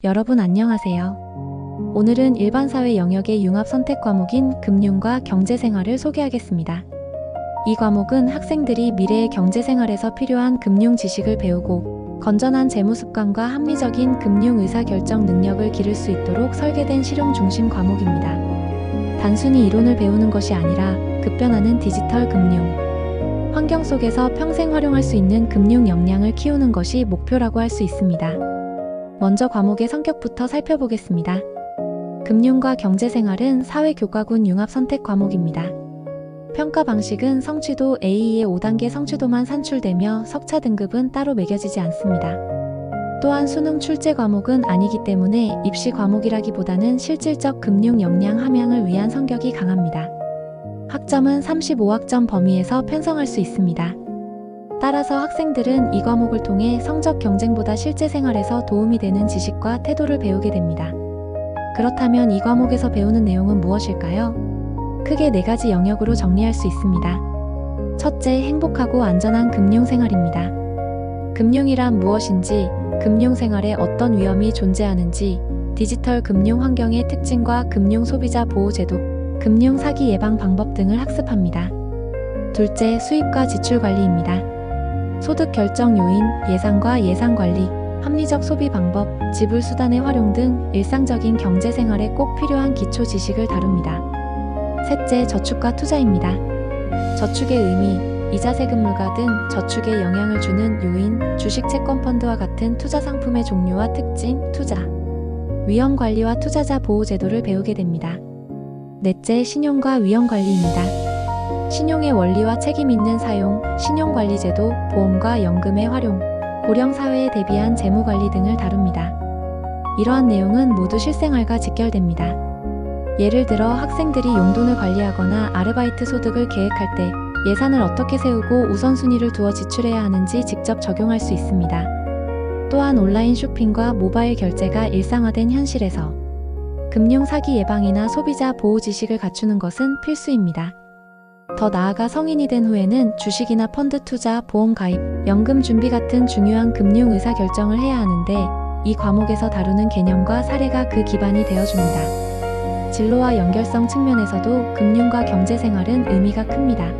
여러분 안녕하세요. 오늘은 일반 사회 영역의 융합 선택 과목인 금융과 경제생활을 소개하겠습니다. 이 과목은 학생들이 미래의 경제생활에서 필요한 금융 지식을 배우고 건전한 재무 습관과 합리적인 금융 의사결정 능력을 기를 수 있도록 설계된 실용 중심 과목입니다. 단순히 이론을 배우는 것이 아니라 급변하는 디지털 금융 환경 속에서 평생 활용할 수 있는 금융 역량을 키우는 것이 목표라고 할 수 있습니다. 먼저 과목의 성격부터 살펴보겠습니다. 금융과 경제생활은 사회교과군 융합 선택 과목입니다. 평가 방식은 성취도 A의 5단계 성취도만 산출되며 석차 등급은 따로 매겨지지 않습니다. 또한 수능 출제 과목은 아니기 때문에 입시 과목이라기보다는 실질적 금융 역량 함양을 위한 성격이 강합니다. 학점은 35학점 범위에서 편성할 수 있습니다. 따라서 학생들은 이 과목을 통해 성적 경쟁보다 실제 생활에서 도움이 되는 지식과 태도를 배우게 됩니다. 그렇다면 이 과목에서 배우는 내용은 무엇일까요? 크게 4가지 영역으로 정리할 수 있습니다. 첫째, 행복하고 안전한 금융생활입니다. 금융이란 무엇인지, 금융생활에 어떤 위험이 존재하는지, 디지털 금융 환경의 특징과 금융 소비자 보호 제도, 금융 사기 예방 방법 등을 학습합니다. 둘째, 수입과 지출 관리입니다. 소득 결정 요인, 예산과 예산 관리, 합리적 소비 방법, 지불 수단의 활용 등 일상적인 경제 생활에 꼭 필요한 기초 지식을 다룹니다. 셋째, 저축과 투자입니다. 저축의 의미, 이자 세금물가 등 저축에 영향을 주는 요인, 주식 채권 펀드와 같은 투자 상품의 종류와 특징, 투자, 위험 관리와 투자자 보호 제도를 배우게 됩니다. 넷째, 신용과 위험 관리입니다. 신용의 원리와 책임 있는 사용, 신용관리제도, 보험과 연금의 활용, 고령 사회에 대비한 재무 관리 등을 다룹니다. 이러한 내용은 모두 실생활과 직결됩니다. 예를 들어 학생들이 용돈을 관리하거나 아르바이트 소득을 계획할 때 예산을 어떻게 세우고 우선순위를 두어 지출해야 하는지 직접 적용할 수 있습니다. 또한 온라인 쇼핑과 모바일 결제가 일상화된 현실에서 금융 사기 예방이나 소비자 보호 지식을 갖추는 것은 필수입니다. 더 나아가 성인이 된 후에는 주식이나 펀드 투자, 보험 가입, 연금 준비 같은 중요한 금융 의사결정을 해야 하는데 이 과목에서 다루는 개념과 사례가 그 기반이 되어줍니다. 진로와 연결성 측면에서도 금융과 경제생활은 의미가 큽니다.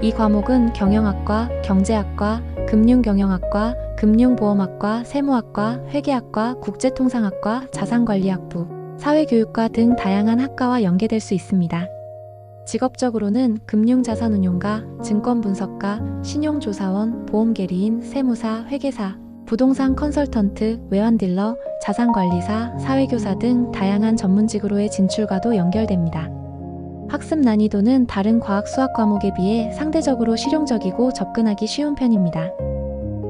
이 과목은 경영학과, 경제학과, 금융경영학과, 금융보험학과, 세무학과, 회계학과, 국제통상학과, 자산관리학부, 사회교육과 등 다양한 학과와 연계될 수 있습니다. 직업적으로는 금융자산운용가, 증권분석가, 신용조사원, 보험계리인, 세무사, 회계사, 부동산 컨설턴트, 외환딜러, 자산관리사, 사회교사 등 다양한 전문직으로의 진출과도 연결됩니다. 학습 난이도는 다른 과학 수학 과목에 비해 상대적으로 실용적이고 접근하기 쉬운 편입니다.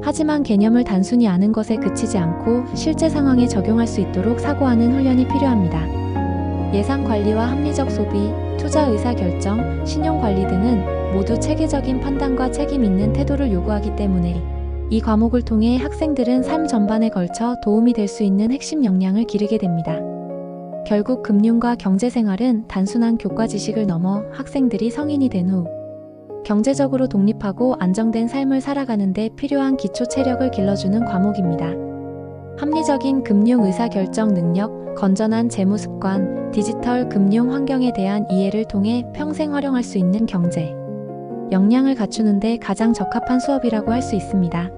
하지만 개념을 단순히 아는 것에 그치지 않고 실제 상황에 적용할 수 있도록 사고하는 훈련이 필요합니다. 예산 관리와 합리적 소비, 투자 의사결정, 신용관리 등은 모두 체계적인 판단과 책임 있는 태도를 요구하기 때문에 이 과목을 통해 학생들은 삶 전반에 걸쳐 도움이 될 수 있는 핵심 역량을 기르게 됩니다. 결국 금융과 경제생활은 단순한 교과 지식을 넘어 학생들이 성인이 된 후 경제적으로 독립하고 안정된 삶을 살아가는 데 필요한 기초 체력을 길러주는 과목입니다. 합리적인 금융 의사결정 능력, 건전한 재무 습관, 디지털 금융 환경에 대한 이해를 통해 평생 활용할 수 있는 경제 역량을 갖추는 데 가장 적합한 수업이라고 할 수 있습니다.